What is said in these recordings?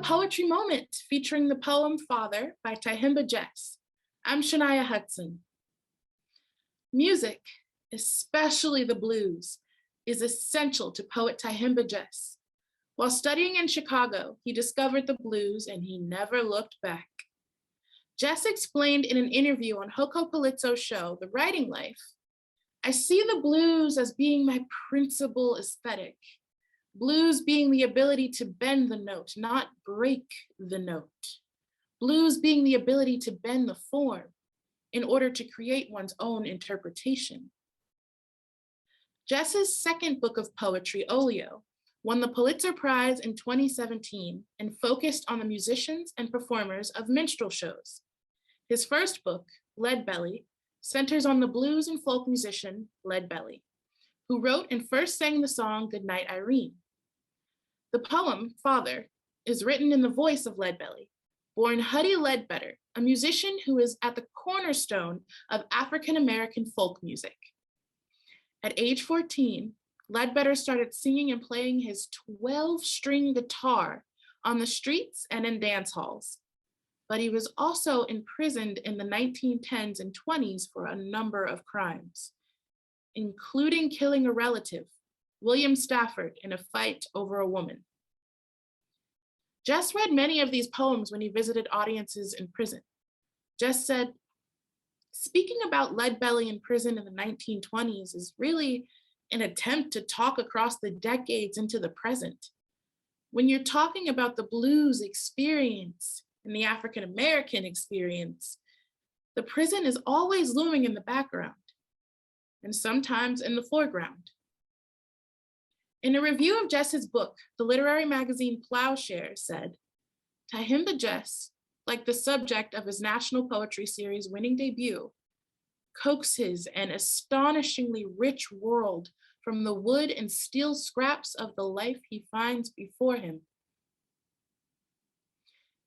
Poetry Moment featuring the poem Father by Tyehimba Jess. I'm Chania Hudson. Music, especially the blues, is essential to poet Tyehimba Jess. While studying in Chicago, he discovered the blues and he never looked back. Jess explained in an interview on Hoko Palizzo's show, The Writing Life, "I see the blues as being my principal aesthetic. Blues being the ability to bend the note, not break the note. Blues being the ability to bend the form in order to create one's own interpretation." Jess's second book of poetry, Olio, won the Pulitzer Prize in 2017 and focused on the musicians and performers of minstrel shows. His first book, Ledbetter, centers on the blues and folk musician Ledbetter, who wrote and first sang the song Goodnight Irene. The poem, Father, is written in the voice of Ledbetter, born Huddie Ledbetter, a musician who is at the cornerstone of African-American folk music. At age 14, Ledbetter started singing and playing his 12-string guitar on the streets and in dance halls. But he was also imprisoned in the 1910s and 20s for a number of crimes, including killing a relative, William Stafford, in a fight over a woman. Jess read many of these poems when he visited audiences in prison. Jess said, "Speaking about Ledbetter in prison in the 1920s is really an attempt to talk across the decades into the present. When you're talking about the blues experience and the African-American experience, the prison is always looming in the background and sometimes in the foreground." In a review of Jess's book, the literary magazine Plowshare said, "Tyehimba Jess, like the subject of his National Poetry Series winning debut, coaxes an astonishingly rich world from the wood and steel scraps of the life he finds before him."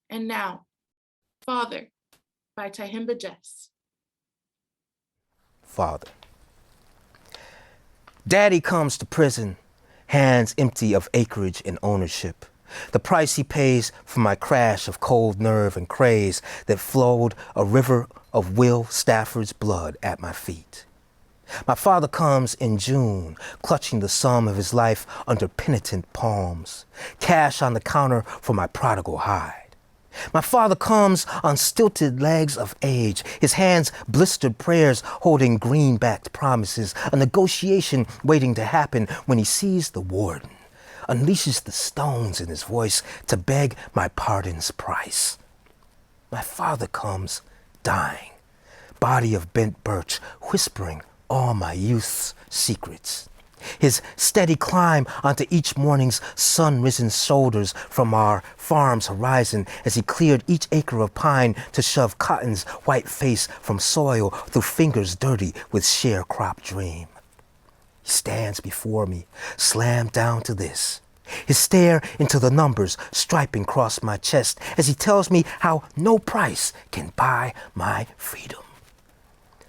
And now, Father by Tyehimba Jess. Father. Daddy comes to prison, hands empty of acreage and ownership. The price he pays for my crash of cold nerve and craze that flowed a river of Will Stafford's blood at my feet. My father comes in June, clutching the sum of his life under penitent palms, cash on the counter for my prodigal hide. My father comes on stilted legs of age, his hands blistered prayers holding greenbacked promises, a negotiation waiting to happen when he sees the warden, unleashes the stones in his voice to beg my pardon's price. My father comes dying, body of bent birch, whispering all my youth's secrets. His steady climb onto each morning's sun-risen shoulders from our farm's horizon as he cleared each acre of pine to shove cotton's white face from soil through fingers dirty with sharecrop dream. He stands before me, slammed down to this, his stare into the numbers striping across my chest as he tells me how no price can buy my freedom.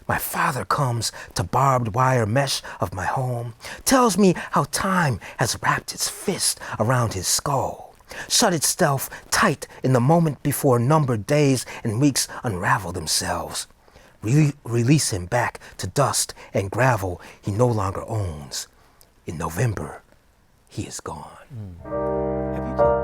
My father comes to barbed wire mesh of my home, tells me how time has wrapped its fist around his skull, shut itself tight in the moment before numbered days and weeks unravel themselves. Release him back to dust and gravel he no longer owns. In November, he is gone. Have you